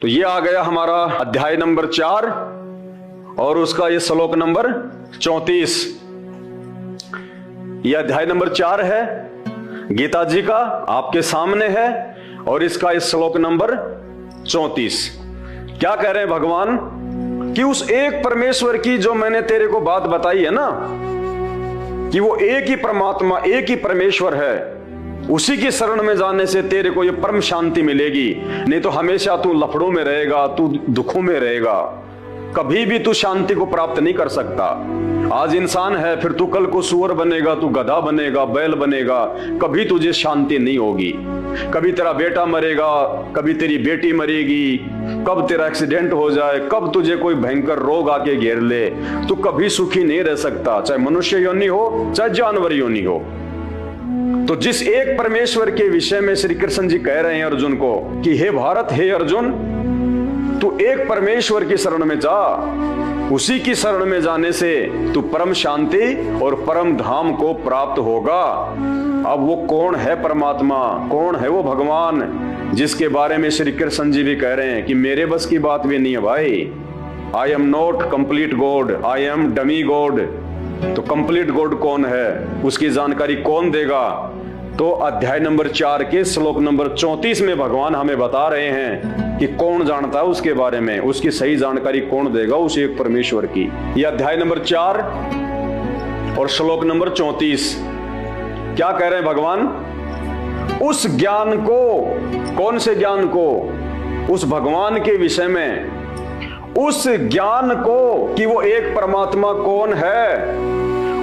तो ये आ गया हमारा अध्याय नंबर 4 और उसका ये श्लोक नंबर 34। यह अध्याय नंबर 4 है, गीता जी का आपके सामने है, और इसका इस श्लोक नंबर 34। क्या कह रहे हैं भगवान कि उस एक परमेश्वर की जो मैंने तेरे को बात बताई है ना, कि वो एक ही परमात्मा, एक ही परमेश्वर है, उसी की शरण में जाने से तेरे को ये परम शांति मिलेगी। नहीं तो हमेशा तू लफड़ों में रहेगा, तू दुखों में रहेगा, कभी भी तू शांति को प्राप्त नहीं कर सकता। आज इंसान है, फिर तू कल को सूअर बनेगा, तू गधा बनेगा, बैल बनेगा, कभी तुझे शांति नहीं होगी। कभी तेरा बेटा मरेगा, कभी तेरी बेटी मरेगी, कब तेरा एक्सीडेंट हो जाए, कब तुझे कोई भयंकर रोग आके घेर ले, तू कभी सुखी नहीं रह सकता, चाहे मनुष्य योनि हो चाहे जानवर योनि हो। तो जिस एक परमेश्वर के विषय में श्री कृष्ण जी कह रहे हैं अर्जुन को कि हे भारत, हे अर्जुन, तू एक परमेश्वर की शरण में जा, उसी की शरण में जाने से तू परम शांति और परम धाम को प्राप्त होगा। अब वो कौन है परमात्मा, कौन है वो भगवान जिसके बारे में श्री कृष्ण जी भी कह रहे हैं कि मेरे बस की बात भी नहीं है भाई। I am not complete God, I am dummy God. तो कंप्लीट गॉड कौन है, उसकी जानकारी कौन देगा? तो अध्याय नंबर 4 के श्लोक नंबर 34 में भगवान हमें बता रहे हैं कि कौन जानता है उसके बारे में, उसकी सही जानकारी कौन देगा, उस एक परमेश्वर की। यह अध्याय नंबर 4 और श्लोक नंबर 34 क्या कह रहे हैं भगवान? उस ज्ञान को, कौन से ज्ञान को? उस भगवान के विषय में, उस ज्ञान को कि वो एक परमात्मा कौन है,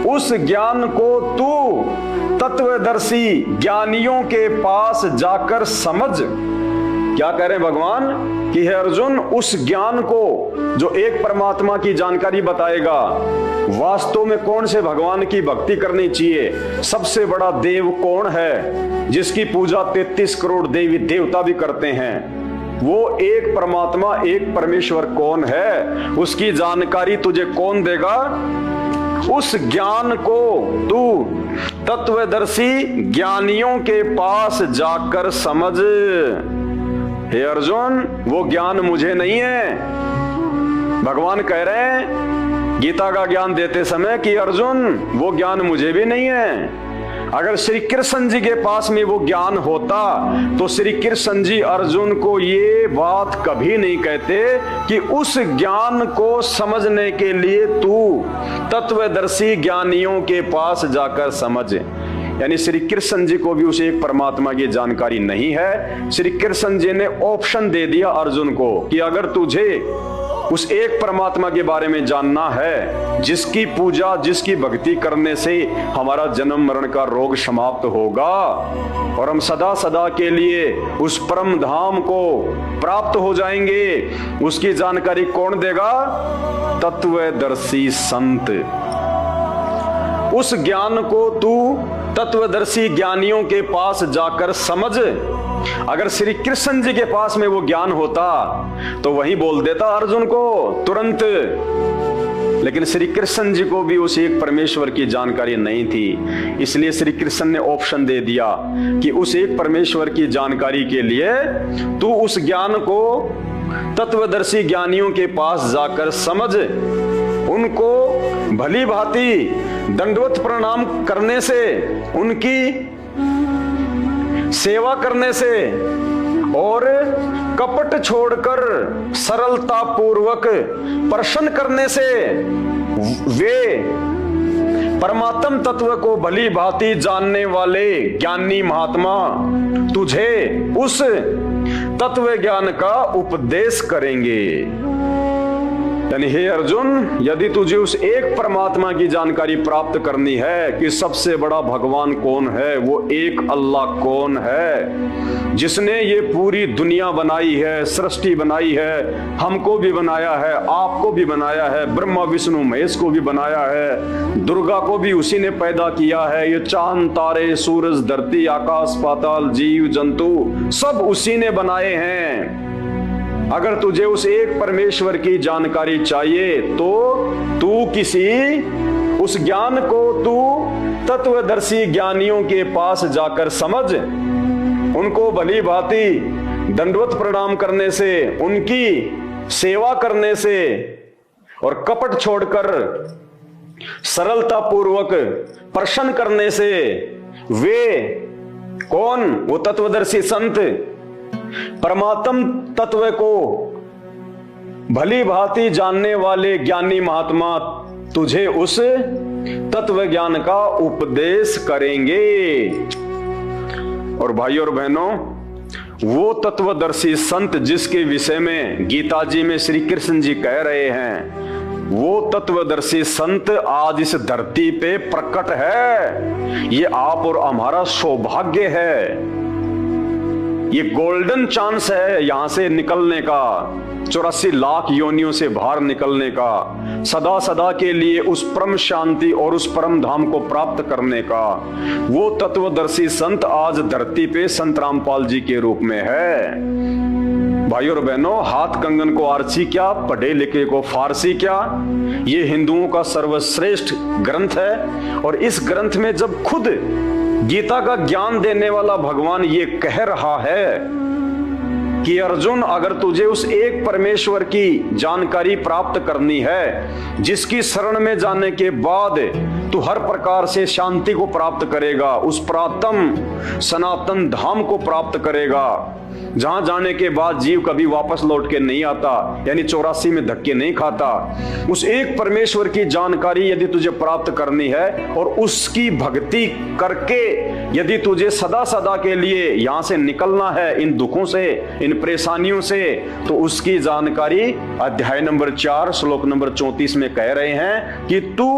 उस ज्ञान को तू तत्वदर्शी ज्ञानियों के पास जाकर समझ। क्या कह रहे हैं भगवान कि हे अर्जुन, उस ज्ञान को जो एक परमात्मा की जानकारी बताएगा, वास्तव में कौन से भगवान की भक्ति करनी चाहिए, सबसे बड़ा देव कौन है जिसकी पूजा 33 करोड़ देवी देवता भी करते हैं, वो एक परमात्मा, एक परमेश्वर कौन है, उसकी जानकारी तुझे कौन देगा? उस ज्ञान को तू तत्वदर्शी ज्ञानियों के पास जाकर समझ। हे अर्जुन, वो ज्ञान मुझे नहीं है। भगवान कह रहे हैं गीता का ज्ञान देते समय कि अर्जुन, वो ज्ञान मुझे भी नहीं है। अगर श्री कृष्ण जी के पास में वो ज्ञान होता तो श्री कृष्ण जी अर्जुन को ये बात कभी नहीं कहते कि उस ज्ञान को समझने के लिए तू तत्वदर्शी ज्ञानियों के पास जाकर समझ। यानी श्री कृष्ण जी को भी उस एक परमात्मा की जानकारी नहीं है। श्री कृष्ण जी ने ऑप्शन दे दिया अर्जुन को कि अगर तुझे उस एक परमात्मा के बारे में जानना है, जिसकी पूजा, जिसकी भक्ति करने से हमारा जन्म मरण का रोग समाप्त होगा और हम सदा सदा के लिए उस परम धाम को प्राप्त हो जाएंगे, उसकी जानकारी कौन देगा? तत्वदर्शी संत। उस ज्ञान को तू तत्वदर्शी ज्ञानियों के पास जाकर समझ। अगर श्री कृष्ण जी के पास में वो ज्ञान होता तो वही बोल देता अर्जुन को तुरंत, लेकिन श्री कृष्ण जी को भी उस एक परमेश्वर की जानकारी नहीं थी। इसलिए श्री कृष्ण ने ऑप्शन दे दिया कि उस एक परमेश्वर की जानकारी के लिए तू उस ज्ञान को तत्वदर्शी ज्ञानियों के पास जाकर समझ। उनको भली भांति दंडवत प्रणाम करने से, उनकी सेवा करने से और कपट छोड़कर सरलता पूर्वक प्रश्न करने से वे परमात्म तत्व को भली भांति जानने वाले ज्ञानी महात्मा तुझे उस तत्व ज्ञान का उपदेश करेंगे। यानी हे अर्जुन, यदि तुझे उस एक परमात्मा की जानकारी प्राप्त करनी है कि सबसे बड़ा भगवान कौन है, वो एक अल्लाह कौन है, जिसने ये पूरी दुनिया बनाई है, सृष्टि बनाई है, हमको भी बनाया है, आपको भी बनाया है, ब्रह्मा विष्णु महेश को भी बनाया है, दुर्गा को भी उसी ने पैदा किया है, ये चांद तारे सूरज धरती आकाश पाताल जीव जंतु सब उसी ने बनाए हैं। अगर तुझे उस एक परमेश्वर की जानकारी चाहिए तो तू किसी उस ज्ञान को तू तत्वदर्शी ज्ञानियों के पास जाकर समझ, उनको भली भांति दंडवत प्रणाम करने से, उनकी सेवा करने से और कपट छोड़कर सरलता पूर्वक प्रश्न करने से वे कौन? वो तत्वदर्शी संत परमात्म तत्व को भली भांति जानने वाले ज्ञानी महात्मा तुझे उस तत्व ज्ञान का उपदेश करेंगे। और भाइयों और बहनों, वो तत्वदर्शी संत जिसके विषय में गीता जी में श्री कृष्ण जी कह रहे हैं, वो तत्वदर्शी संत आज इस धरती पे प्रकट है। ये आप और हमारा सौभाग्य है, ये गोल्डन चांस है यहां से निकलने का, 84 लाख योनियों से बाहर निकलने का, सदा सदा के लिए उस परम शांति और उस परम धाम को प्राप्त करने का। वो तत्वदर्शी संत आज धरती पे संत रामपाल जी के रूप में है। भाइयों और बहनों, हाथ कंगन को आरसी क्या, पढ़े लिखे को फारसी क्या, ये हिंदुओं का सर्वश्रेष्ठ ग्रंथ है। और इस ग्रंथ में जब खुद गीता का ज्ञान देने वाला भगवान ये कह रहा है कि अर्जुन, अगर तुझे उस एक परमेश्वर की जानकारी प्राप्त करनी है, जिसकी शरण में जाने के बाद तू हर प्रकार से शांति को प्राप्त करेगा, उस प्रातम सनातन धाम को प्राप्त करेगा, जहां जाने के बाद जीव कभी वापस लौट के नहीं आता, यानी 84 में धक्के नहीं खाता। उस एक परमेश्वर की जानकारी यदि तुझे प्राप्त करनी है और उसकी भक्ति करके यदि तुझे सदा सदा के लिए यहां से निकलना है, इन दुखों से, इन परेशानियों से, तो उसकी जानकारी अध्याय नंबर 4 श्लोक नंबर 34 में कह रहे हैं कि तू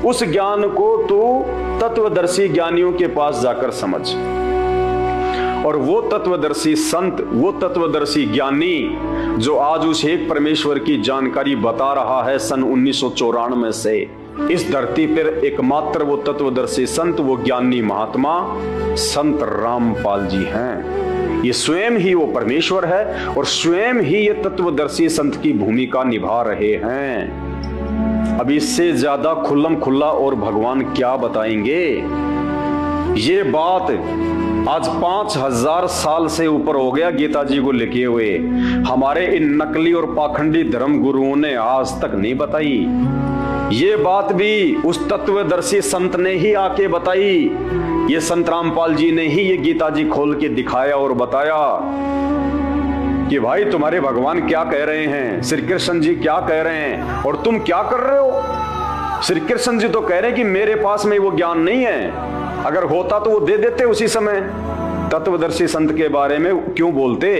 उस ज्ञान को तू तत्वदर्शी ज्ञानियों के पास जाकर समझ। और वो तत्वदर्शी संत, वो तत्वदर्शी ज्ञानी जो आज उस एक परमेश्वर की जानकारी बता रहा है सन 1994 से, इस धरती पर एकमात्र वो तत्वदर्शी संत, वो ज्ञानी महात्मा संत रामपाल जी हैं। ये स्वयं ही वो परमेश्वर है और स्वयं ही ये तत्वदर्शी संत की भूमिका निभा रहे हैं। अब इससे ज्यादा खुल्लम खुल्ला और भगवान क्या बताएंगे? ये बात आज 5000 साल से ऊपर हो गया गीता जी को लिखे हुए, हमारे इन नकली और पाखंडी धर्म गुरुओं ने आज तक नहीं बताई। ये बात भी उस तत्वदर्शी संत ने ही आके बताई। ये संत रामपाल जी ने ही ये गीता जी खोल के दिखाया और बताया कि भाई तुम्हारे भगवान क्या कह रहे हैं, श्री कृष्ण जी क्या कह रहे हैं और तुम क्या कर रहे हो। श्री कृष्ण जी तो कह रहे हैं कि मेरे पास में वो ज्ञान नहीं है, अगर होता तो वो दे देते उसी समय। तत्वदर्शी संत के बारे में क्यों बोलते?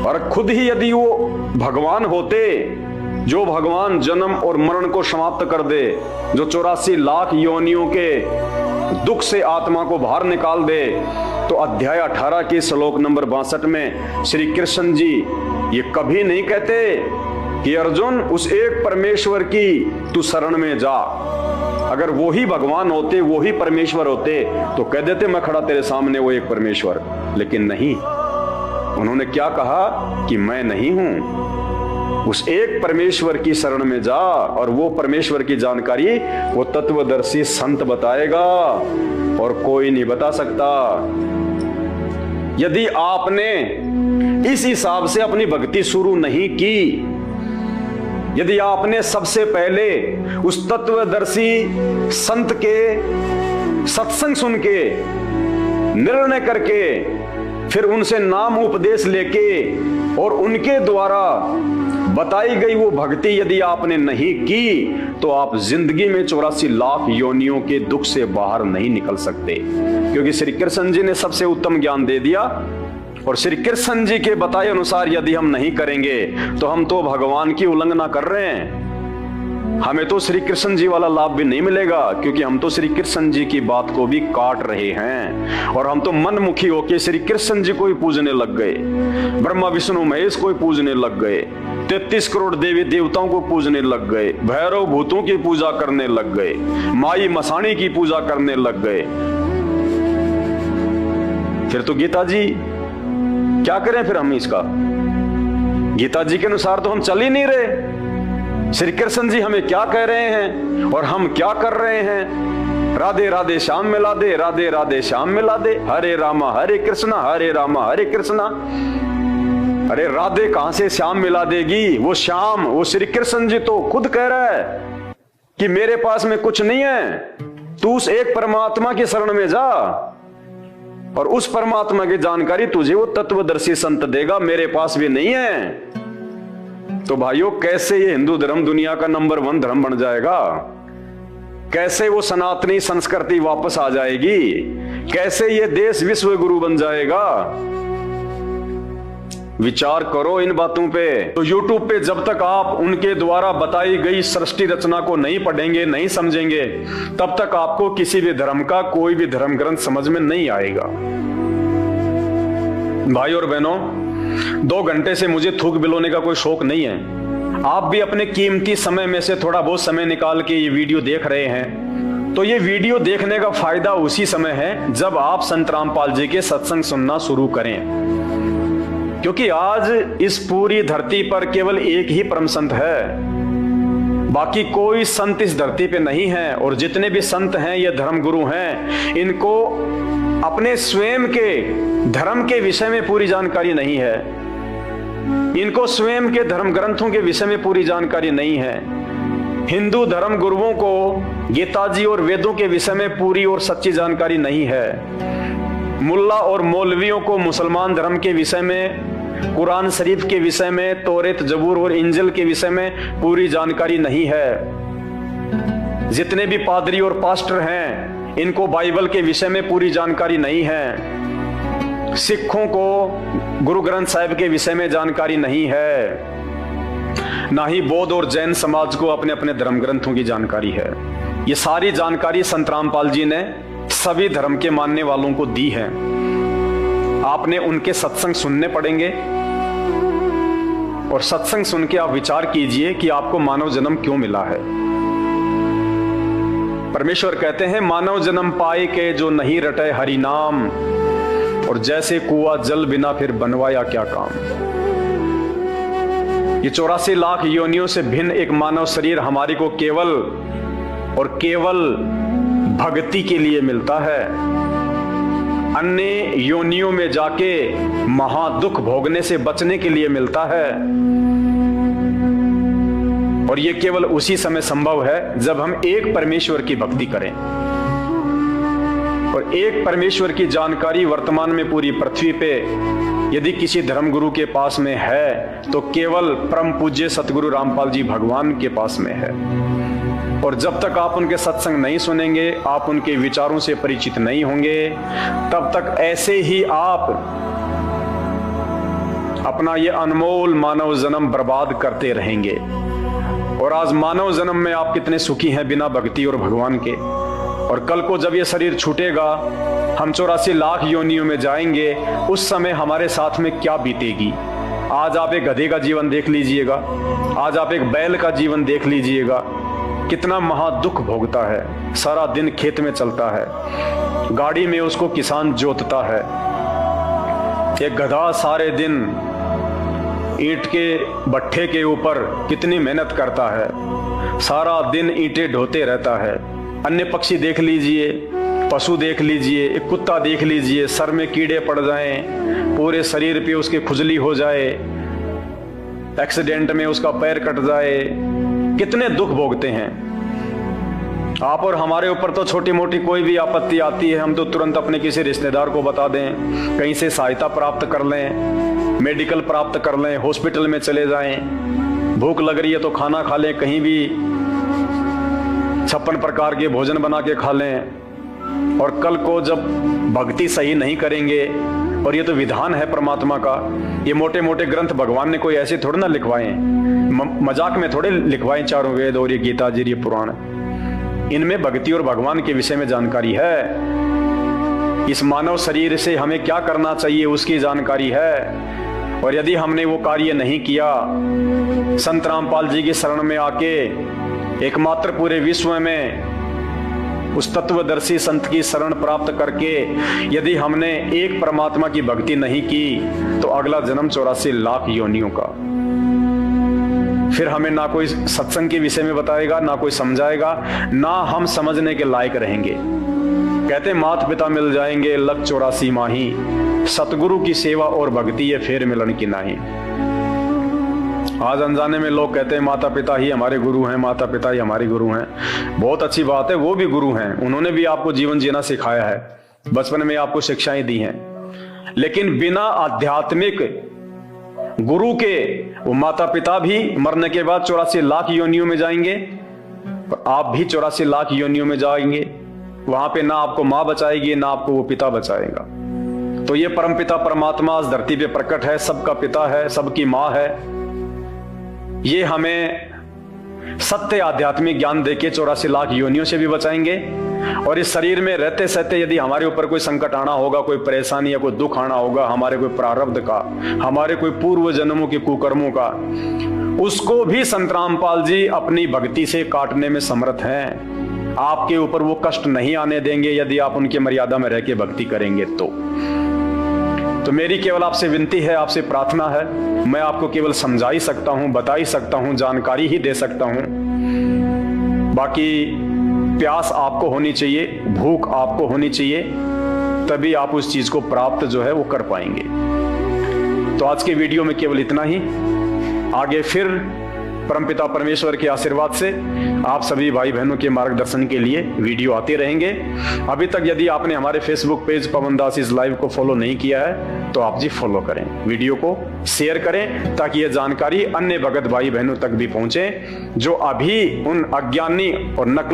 और खुद ही यदि वो भगवान होते, जो भगवान जन्म और मरण को समाप्त कर दे, जो 84 लाख योनियों के दुख से आत्मा को बाहर निकाल दे, तो अध्याय 18 के श्लोक नंबर 62 में श्री कृष्ण जी ये कभी नहीं कहते कि अर्जुन उस एक परमेश्वर की तू शरण में जा। अगर वो ही भगवान होते, वो ही परमेश्वर होते, तो कह देते मैं खड़ा तेरे सामने वो एक परमेश्वर। लेकिन नहीं, उन्होंने क्या कहा कि मैं नहीं हूं, उस एक परमेश्वर की शरण में जा और वो परमेश्वर की जानकारी वो तत्वदर्शी संत बताएगा और कोई नहीं बता सकता। यदि आपने इस हिसाब से अपनी भक्ति शुरू नहीं की, यदि आपने सबसे पहले उस तत्वदर्शी संत के सत्संग सुन के निर्णय करके फिर उनसे नाम उपदेश लेके और उनके द्वारा बताई गई वो भक्ति यदि आपने नहीं की, तो आप जिंदगी में 84 लाख योनियों के दुख से बाहर नहीं निकल सकते। क्योंकि श्री कृष्ण जी ने सबसे उत्तम ज्ञान दे दिया और श्री कृष्ण जी के बताए अनुसार यदि हम नहीं करेंगे तो हम तो भगवान की उल्लंघना कर रहे हैं। हमें तो श्री कृष्ण जी वाला लाभ भी नहीं मिलेगा, क्योंकि हम तो श्री कृष्ण जी की बात को भी काट रहे हैं और हम तो मनमुखी होके श्री कृष्ण जी को ही पूजने लग गए, ब्रह्मा विष्णु महेश को ही पूजने लग गए, 33 करोड़ देवी देवताओं को पूजने लग गए, भैरव भूतों की पूजा करने लग गए, माई मसाणी की पूजा करने लग गए। फिर तो गीता जी क्या करें? फिर हम इसका गीता जी के अनुसार तो हम चल ही नहीं रहे। श्री कृष्ण जी हमें क्या कह रहे हैं और हम क्या कर रहे हैं? राधे राधे श्याम मिला दे, राधे राधे श्याम मिला दे, हरे रामा हरे कृष्णा, हरे रामा हरे कृष्णा। अरे राधे कहां से श्याम मिला देगी? वो श्याम, वो श्री कृष्ण जी तो खुद कह रहा है कि मेरे पास में कुछ नहीं है, तू उस एक परमात्मा की शरण में जा और उस परमात्मा की जानकारी तुझे वो तत्वदर्शी संत देगा, मेरे पास भी नहीं है। तो भाइयों, कैसे ये हिंदू धर्म दुनिया का नंबर 1 धर्म बन जाएगा? कैसे वो सनातनी संस्कृति वापस आ जाएगी? कैसे ये देश विश्व गुरु बन जाएगा? विचार करो इन बातों पे। तो YouTube पे जब तक आप उनके द्वारा बताई गई सृष्टि रचना को नहीं पढ़ेंगे, नहीं समझेंगे, तब तक आपको किसी भी धर्म का कोई भी धर्म ग्रंथ समझ में नहीं आएगा। भाई और बहनों, 2 घंटे से मुझे थूक बिलोने का कोई शौक नहीं है। आप भी अपने कीमती समय में से थोड़ा बहुत समय निकाल के ये वीडियो देख रहे हैं, तो ये वीडियो देखने का फायदा उसी समय है जब आप संत रामपाल जी के सत्संग सुनना शुरू करें। क्योंकि आज इस पूरी धरती पर केवल एक ही परम संत है, बाकी कोई संत इस धरती पे नहीं है। और जितने भी संत हैं, ये धर्म गुरु हैं, इनको अपने स्वयं के धर्म के विषय में पूरी जानकारी नहीं है, इनको स्वयं के धर्म ग्रंथों के विषय में पूरी जानकारी नहीं है। हिंदू धर्म गुरुओं को गीता जी और वेदों के विषय में पूरी और सच्ची जानकारी नहीं है। मुल्ला और मौलवियों को मुसलमान धर्म के विषय में, कुरान शरीफ के विषय में, तौरेत जबूर और इंजिल के विषय में पूरी जानकारी नहीं है। जितने भी पादरी और पास्टर हैं, इनको बाइबल के विषय में पूरी जानकारी नहीं है। सिखों को गुरु ग्रंथ साहिब के विषय में जानकारी नहीं है, ना ही बौद्ध और जैन समाज को अपने अपने धर्म ग्रंथों की जानकारी है। ये सारी जानकारी संत रामपाल जी ने सभी धर्म के मानने वालों को दी है। आपने उनके सत्संग सुनने पड़ेंगे और सत्संग सुन के आप विचार कीजिए कि आपको मानव जन्म क्यों मिला है। परमेश्वर कहते हैं, मानव जन्म पाए के जो नहीं रटे हरि नाम, और जैसे कुआं जल बिना फिर बनवाया क्या काम। ये 84 लाख योनियों से भिन्न एक मानव शरीर हमारी को केवल और केवल भक्ति के लिए मिलता है। अन्य योनियों में जाके महादुख भोगने से बचने के लिए मिलता है। और ये केवल उसी समय संभव है जब हम एक परमेश्वर की भक्ति करें। और एक परमेश्वर की जानकारी वर्तमान में पूरी पृथ्वी पे यदि किसी धर्मगुरु के पास में है तो केवल परम पूज्य सतगुरु रामपाल जी भगवान के पास में है। और जब तक आप उनके सत्संग नहीं सुनेंगे, आप उनके विचारों से परिचित नहीं होंगे, तब तक ऐसे ही आप अपना ये अनमोल मानव जन्म बर्बाद करते रहेंगे। और आज मानव जन्म में आप कितने सुखी हैं बिना भक्ति और भगवान के। और कल को जब ये शरीर छूटेगा, हम 84 लाख योनियों में जाएंगे, उस समय हमारे साथ में क्या बीतेगी। आज आप एक गधे का जीवन देख लीजिएगा, आज आप एक बैल का जीवन देख लीजिएगा, कितना महादुख भोगता है। सारा दिन खेत में चलता है, गाड़ी में उसको किसान जोतता है। एक गधा सारे दिन ईंट के भट्ठे के ऊपर कितनी मेहनत करता है, सारा दिन ईंटें ढोते रहता है। अन्य पक्षी देख लीजिए, पशु देख लीजिए, एक कुत्ता देख लीजिए, सर में कीड़े पड़ जाएं, पूरे शरीर पे उसके खुजली हो जाए, एक्सीडेंट में उसका पैर कट जाए, कितने दुख भोगते हैं। आप और हमारे ऊपर तो छोटी मोटी कोई भी आपत्ति आती है, हम तो तुरंत अपने किसी रिश्तेदार को बता दें, कहीं से सहायता प्राप्त कर लें, मेडिकल प्राप्त कर लें, हॉस्पिटल में चले जाएं। भूख लग रही है तो खाना खा लें, कहीं भी 56 प्रकार के भोजन बना के खा लें। और कल को जब भक्ति सही नहीं करेंगे, और ये तो विधान है परमात्मा का, ये मोटे मोटे ग्रंथ भगवान ने कोई ऐसे थोड़े ना लिखवाए, मजाक में थोड़े लिखवाए। चारों वेद और ये गीता जी, ये पुराण, इनमें भक्ति और भगवान के विषय में जानकारी है। इस मानव शरीर से हमें क्या करना चाहिए उसकी जानकारी है। और यदि हमने वो कार्य नहीं किया, संत रामपाल जी की शरण में आके एकमात्र पूरे विश्व में उस तत्वदर्शी संत की शरण प्राप्त करके यदि हमने एक परमात्मा की भक्ति नहीं की, तो अगला जन्म 84 लाख योनियों का। फिर हमें ना कोई सत्संग के विषय में बताएगा, ना कोई समझाएगा, ना हम समझने के लायक रहेंगे। कहते माता पिता मिल जाएंगे लख 84 माही, सतगुरु की सेवा और भक्ति ये फेर मिलन की नाही। आज अनजाने में लोग कहते हैं माता पिता ही हमारे गुरु हैं, माता पिता ही हमारे गुरु हैं। बहुत अच्छी बात है, वो भी गुरु हैं, उन्होंने भी आपको जीवन जीना सिखाया है, बचपन में आपको शिक्षाएं दी हैं। लेकिन बिना आध्यात्मिक गुरु के वो माता पिता भी मरने के बाद 84 लाख योनियों में जाएंगे, आप भी 84 लाख योनियों में जाएंगे। वहां पे ना आपको मां बचाएगी, ना आपको वो पिता बचाएगा। तो ये परम पिता परमात्मा इस धरती पे प्रकट है, सबका पिता है, सबकी मां है। ये हमें सत्य आध्यात्मिक ज्ञान देके 84 लाख योनियों से भी बचाएंगे। और इस शरीर में रहते सहते यदि हमारे ऊपर कोई संकट आना होगा, कोई परेशानी या कोई दुख आना होगा, हमारे कोई प्रारब्ध का, हमारे कोई पूर्व जन्मों के कुकर्मों का, उसको भी संत रामपाल जी अपनी भक्ति से काटने में समर्थ हैं। आपके ऊपर वो कष्ट नहीं आने देंगे यदि आप उनके मर्यादा में रह के भक्ति करेंगे। तो मेरी केवल आपसे विनती है, आपसे प्रार्थना है, मैं आपको केवल समझा ही सकता हूं, बता ही सकता हूं, जानकारी ही दे सकता हूं। बाकी प्यास आपको होनी चाहिए, भूख आपको होनी चाहिए, तभी आप उस चीज को प्राप्त जो है वो कर पाएंगे। तो आज के वीडियो में केवल इतना ही। आगे फिर परमपिता परमेश्वर के आशीर्वाद से आप सभी भाई बहनों के मार्गदर्शन के लिए वीडियो आते रहेंगे। अभी तक यदि आपने हमारे Facebook page Pawan Das is live को फॉलो नहीं किया है तो आप जी फॉलो करें, वीडियो को शेयर करें, ताकि यह जानकारी अन्य भगत भाई बहनों तक भी पहुंचे जो अभी उन अज्ञानी और नकली